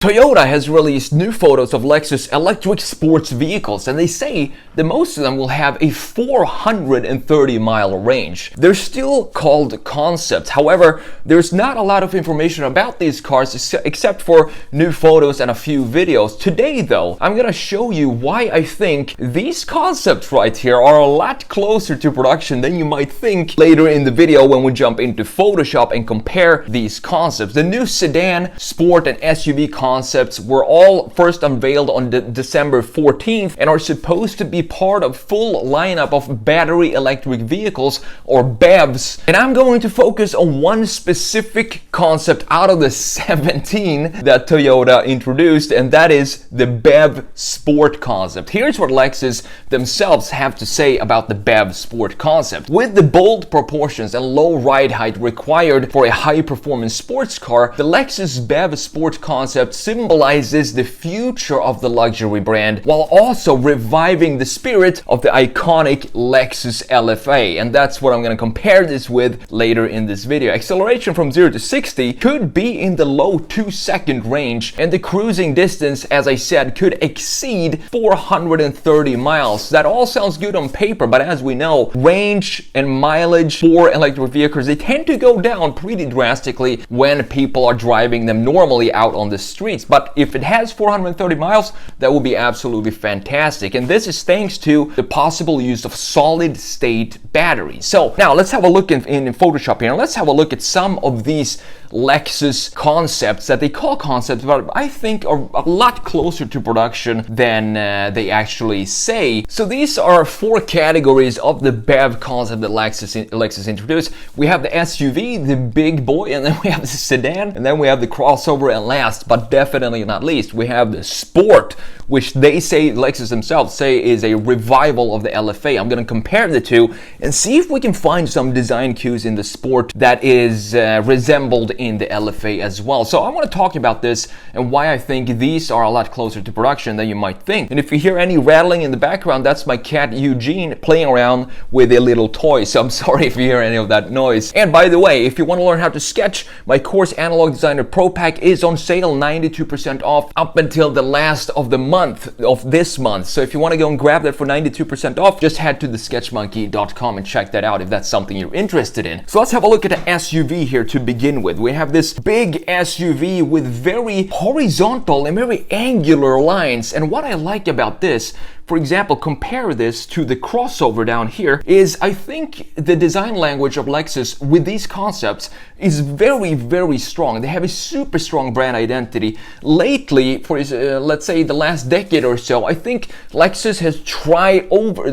Toyota has released new photos of Lexus electric sports vehicles, and they say that most of them will have a 430-mile range. They're still called concepts. However, there's not a lot of information about these cars except for new photos and a few videos. Today, though, I'm gonna show you why I think these concepts right here are a lot closer to production than you might think later in the video when we jump into Photoshop and compare these concepts. The new sedan, sport, and SUV concepts were all first unveiled on December 14th and are supposed to be part of full lineup of battery electric vehicles, or BEVs. And I'm going to focus on one specific concept out of the 17 that Toyota introduced, and that is the BEV Sport Concept. Here's what Lexus themselves have to say about the BEV Sport Concept. With the bold proportions and low ride height required for a high-performance sports car, the Lexus BEV Sport Concept symbolizes the future of the luxury brand while also reviving the spirit of the iconic Lexus LFA. And that's what I'm going to compare this with later in this video. Acceleration from 0 to 60 could be in the low 2-second range, and the cruising distance, as I said, could exceed 430 miles. That all sounds good on paper, but as we know, range and mileage for electric vehicles, they tend to go down pretty drastically when people are driving them normally out on the streets. But if it has 430 miles, that will be absolutely fantastic. And this is thanks to the possible use of solid state batteries. So now let's have a look in Photoshop here, and let's have a look at some of these Lexus concepts that they call concepts, but I think are a lot closer to production than they actually say. So these are 4 categories of the BEV concept that Lexus introduced. We have the SUV, the big boy, and then we have the sedan, and then we have the crossover, and last but definitely not least, we have the sport, which they say, Lexus themselves say, is a revival of the LFA. I'm going to compare the two and see if we can find some design cues in the sport that is resembled in the LFA as well. So I want to talk about this and why I think these are a lot closer to production than you might think. And if you hear any rattling in the background, that's my cat Eugene playing around with a little toy. So I'm sorry if you hear any of that noise. And by the way, if you want to learn how to sketch, my course Analog Designer Pro Pack is on sale, 92% off up until the last of the month of this month. So if you want to go and grab that for 92% off, just head to thesketchmonkey.com and check that out if that's something you're interested in. So let's have a look at the SUV here to begin with. We have this big SUV with very horizontal and very angular lines. And what I like about this, for example, compare this to the crossover down here, is I think the design language of Lexus with these concepts is very, very strong. They have a super strong brand identity. Lately, for let's say the last decade or so, I think Lexus has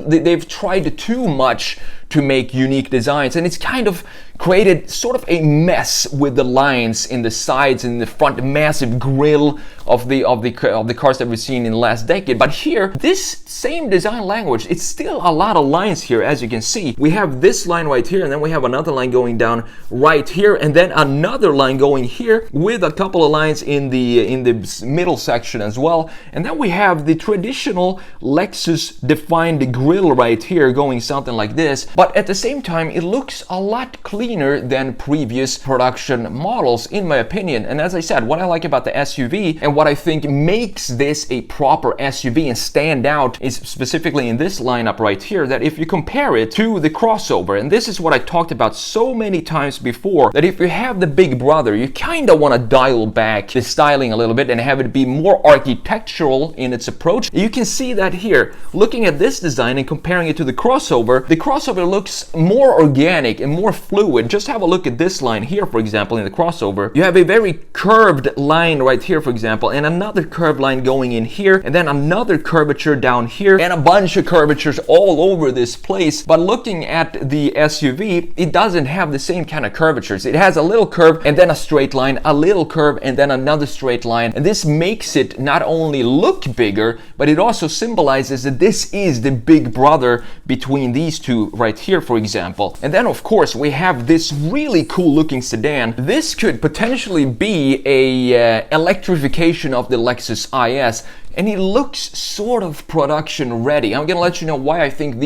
they've tried too much to make unique designs, and it's kind of created sort of a mess with the lines in the sides and the front, massive grille of the cars that we've seen in the last decade. But here, this same design language, it's still a lot of lines here. As you can see, we have this line right here, and then we have another line going down right here, and then another line going here with a couple of lines in the middle section as well. And then we have the traditional Lexus defined grille right here going something like this. But at the same time, it looks a lot cleaner than previous production models, in my opinion. And as I said, what I like about the SUV and what I think makes this a proper SUV and stand out is specifically in this lineup right here, that if you compare it to the crossover, and this is what I talked about so many times before, that if you have the big brother, you kind of want to dial back the styling a little bit and have it be more architectural in its approach. You can see that here. Looking at this design and comparing it to the crossover looks more organic and more fluid. Just have a look at this line here, for example, in the crossover. You have a very curved line right here, for example, and another curved line going in here, and then another curvature down here, and a bunch of curvatures all over this place. But looking at the SUV, it doesn't have the same kind of curvatures. It has a little curve and then a straight line, a little curve and then another straight line. And this makes it not only look bigger, but it also symbolizes that this is the big brother between these two right here, for example. And then of course we have this really cool looking sedan. This could potentially be a electrification of the Lexus IS. and it looks sort of production ready. I'm gonna let you know why I think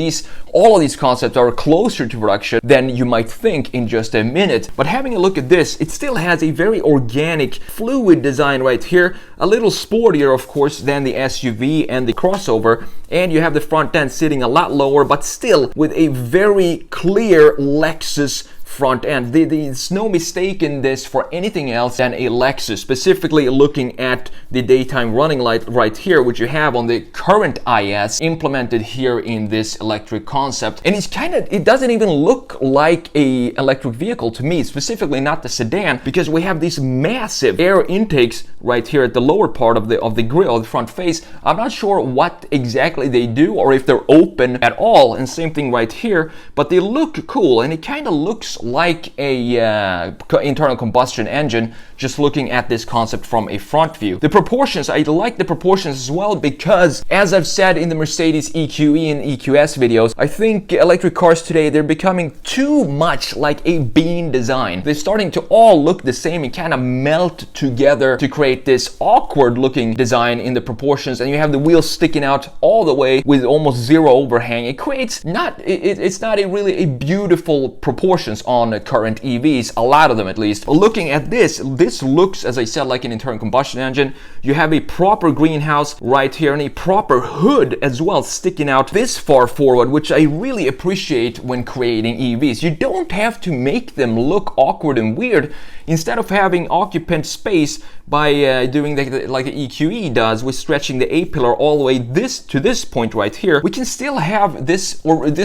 all of these concepts are closer to production than you might think in just a minute. But having a look at this, it still has a very organic, fluid design right here, a little sportier of course than the SUV and the crossover, and you have the front end sitting a lot lower, but still with a very clear Lexus front end. There's no mistaking this for anything else than a Lexus, specifically looking at the daytime running light right here, which you have on the current IS implemented here in this electric concept. And it doesn't even look like a electric vehicle to me, specifically not the sedan, because we have these massive air intakes right here at the lower part of the grille, the front face. I'm not sure what exactly they do or if they're open at all, and same thing right here, but they look cool, and it kind of looks like a internal combustion engine, just looking at this concept from a front view. The proportions, I like the proportions as well, because as I've said in the Mercedes EQE and EQS videos, I think electric cars today, they're becoming too much like a bean design. They're starting to all look the same and kind of melt together to create this awkward looking design in the proportions, and you have the wheels sticking out all the way with almost zero overhang. It creates it's not really a beautiful proportions on current EVs, a lot of them at least. Looking at this looks, as I said, like an internal combustion engine. You have a proper greenhouse right here and a proper hood as well sticking out this far forward, which I really appreciate when creating EVs. You don't have to make them look awkward and weird. Instead of having occupant space by doing like the EQE does, with stretching the A-pillar all the way to this point right here, we can still have this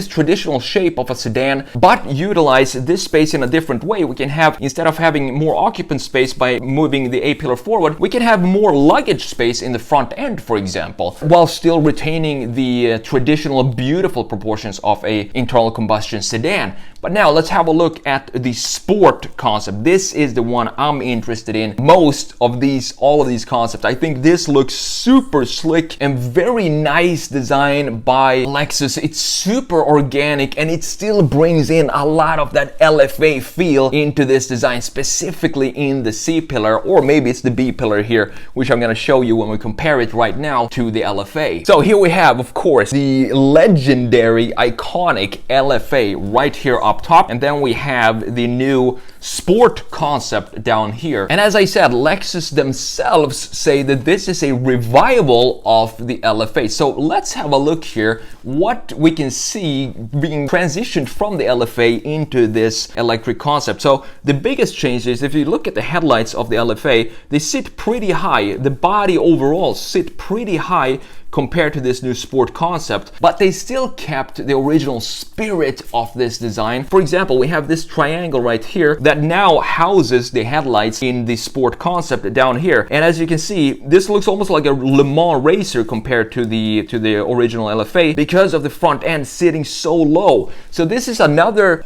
traditional shape of a sedan, but utilize this space in a different way. We can have, instead of having more occupant space by moving the A-pillar forward, we can have more luggage space in the front end, for example, while still retaining the traditional beautiful proportions of a internal combustion sedan. But now let's have a look at the sport concept. This is the one I'm interested in most of all of these concepts. I think this looks super slick and very nice design by Lexus. It's super organic, and it still brings in a lot of that LFA feel into this design, specifically in the C pillar, or maybe it's the B pillar here, which I'm going to show you when we compare it right now to the LFA. So here we have, of course, the legendary, iconic LFA right here up top, and then we have the new sport concept down here. And as I said, Lexus themselves say that this is a revival of the LFA. So let's have a look here what we can see being transitioned from the LFA into this electric concept. So the biggest change is, if you look at the headlights of the LFA, they sit pretty high. The body overall sit pretty high compared to this new sport concept, but they still kept the original spirit of this design. For example, we have this triangle right here that now houses the headlights in the sport concept down here, and as you can see, this looks almost like a Le Mans racer compared to the original LFA, because of the front end sitting so low. So this is another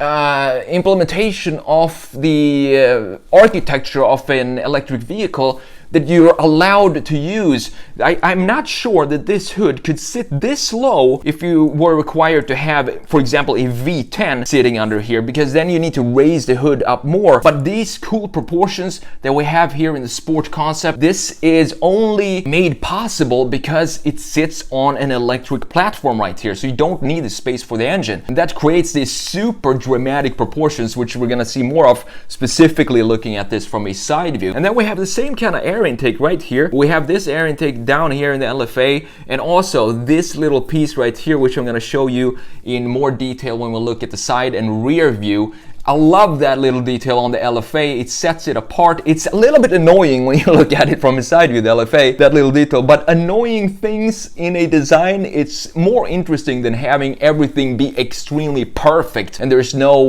implementation of the architecture of an electric vehicle that you're allowed to use. I'm not sure that this hood could sit this low if you were required to have, for example, a V10 sitting under here, because then you need to raise the hood up more. But these cool proportions that we have here in the sport concept, this is only made possible because it sits on an electric platform right here, so you don't need the space for the engine. And that creates these super dramatic proportions, which we're gonna see more of, specifically looking at this from a side view. And then we have the same kind of air intake right here. We have this air intake down here in the LFA, and also this little piece right here, which I'm going to show you in more detail when we look at the side and rear view. I love that little detail on the LFA. It sets it apart. It's a little bit annoying when you look at it from a side view, the LFA, that little detail, but annoying things in a design, it's more interesting than having everything be extremely perfect and there's no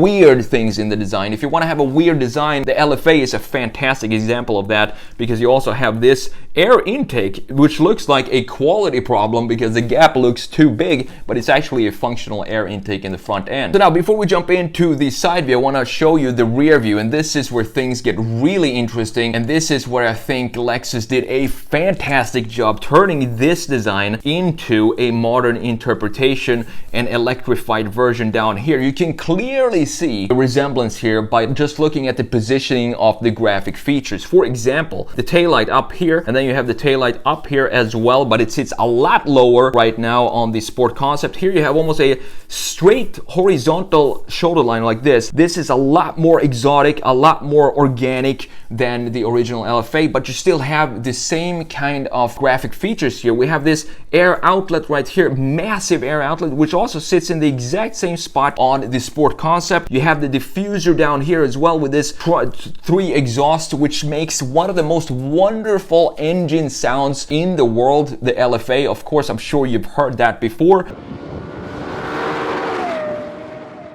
weird things in the design. If you want to have a weird design, the LFA is a fantastic example of that, because you also have this air intake, which looks like a quality problem because the gap looks too big, but it's actually a functional air intake in the front end. So now, before we jump into to the side view, I want to show you the rear view, and this is where things get really interesting, and this is where I think Lexus did a fantastic job turning this design into a modern interpretation and electrified version down here. You can clearly see the resemblance here by just looking at the positioning of the graphic features. For example, the taillight up here, and then you have the taillight up here as well, but it sits a lot lower right now on the Sport Concept. Here you have almost a straight horizontal shoulder line like this. This is a lot more exotic, a lot more organic than the original LFA, but you still have the same kind of graphic features here. We have this air outlet right here, massive air outlet, which also sits in the exact same spot on the Sport Concept. You have the diffuser down here as well with this 3 exhaust, which makes one of the most wonderful engine sounds in the world, the LFA. Of course, I'm sure you've heard that before.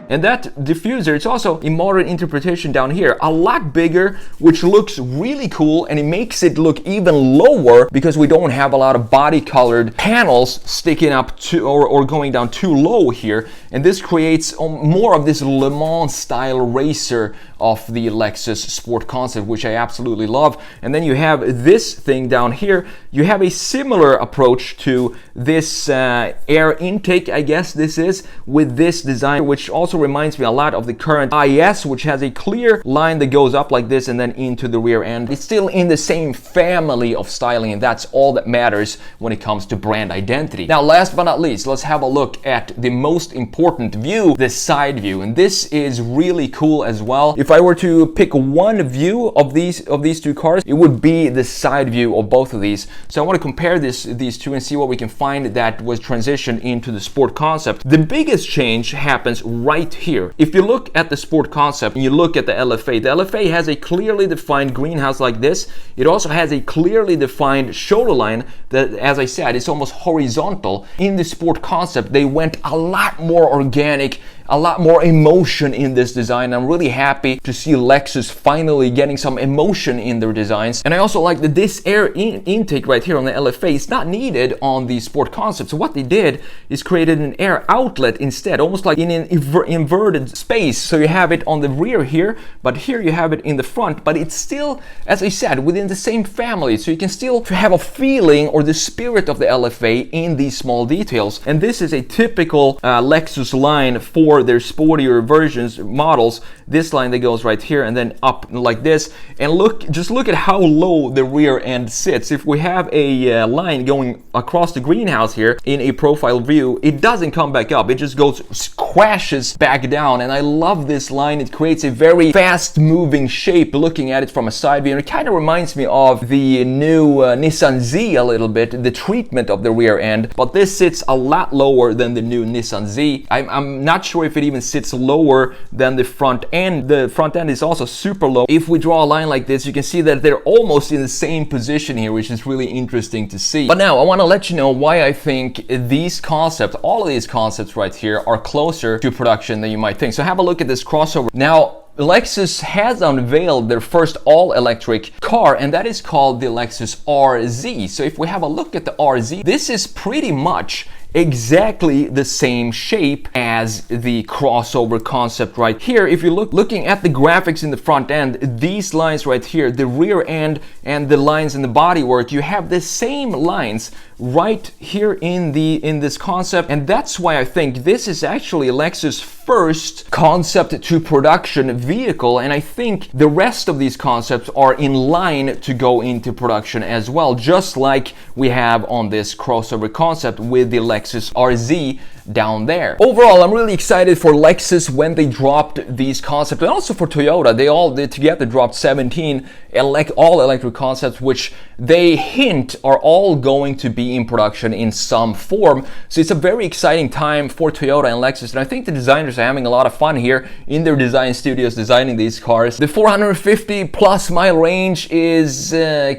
And that diffuser, it's also a modern interpretation down here, a lot bigger, which looks really cool, and it makes it look even lower because we don't have a lot of body colored panels sticking up to or going down too low here. And this creates more of this Le Mans style racer of the Lexus Sport Concept, which I absolutely love. And then you have this thing down here. You have a similar approach to this air intake, I guess this is, with this design, which also reminds me a lot of the current IS, which has a clear line that goes up like this and then into the rear end. It's still in the same family of styling, and that's all that matters when it comes to brand identity. Now, last but not least, let's have a look at the most important view, the side view, and this is really cool as well. If I were to pick one view of these two cars, it would be the side view of both of these. So I want to compare these two and see what we can find that was transitioned into the Sport Concept. The biggest change happens right here. If you look at the Sport Concept and you look at the LFA has a clearly defined greenhouse like this. It also has a clearly defined shoulder line that, as I said, is almost horizontal. In the Sport Concept, they went a lot more organic, a lot more emotion in this design. I'm really happy to see Lexus finally getting some emotion in their designs. And I also like that this air intake right here on the LFA is not needed on the Sport Concept. So what they did is created an air outlet instead, almost like in an inverted space. So you have it on the rear here, but here you have it in the front, but it's still, as I said, within the same family. So you can still have a feeling or the spirit of the LFA in these small details. And this is a typical Lexus line for their sportier versions, models. This line that goes right here and then up like this. And just look at how low the rear end sits. If we have a line going across the greenhouse here in a profile view, it doesn't come back up. It just crashes back down. And I love this line. It creates a very fast moving shape looking at it from a side view. And it kind of reminds me of the new Nissan Z a little bit, the treatment of the rear end. But this sits a lot lower than the new Nissan Z. I'm not sure if it even sits lower than the front end. The front end is also super low. If we draw a line like this, you can see that they're almost in the same position here, which is really interesting to see. But now I want to let you know why I think these concepts, all of these concepts right here, are closer to production than you might think. So have a look at this crossover. Now, Lexus has unveiled their first all-electric car, and that is called the Lexus RZ. So if we have a look at the RZ, this is pretty much exactly the same shape as the crossover concept right here. If you're looking at the graphics in the front end, these lines right here, the rear end and the lines in the bodywork, you have the same lines right here in this concept, and that's why I think this is actually Lexus' first concept to production vehicle, and I think the rest of these concepts are in line to go into production as well, just like we have on this crossover concept with the Lexus RZ down there. Overall, I'm really excited for Lexus when they dropped these concepts, and also for Toyota. They together dropped 17 all-electric concepts, which they hint are all going to be in production in some form. So it's a very exciting time for Toyota and Lexus, and I think the designers are having a lot of fun here in their design studios designing these cars. The 450 plus mile range is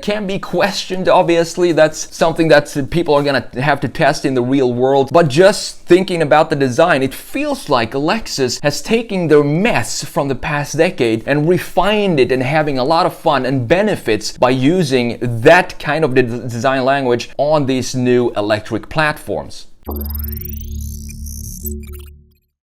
can be questioned, obviously. That's something that people are gonna have to test in the real world, but just thinking about the design, it feels like Lexus has taken their mess from the past decade and refined it and having a lot of fun and benefits by using that kind of design language on these new electric platforms.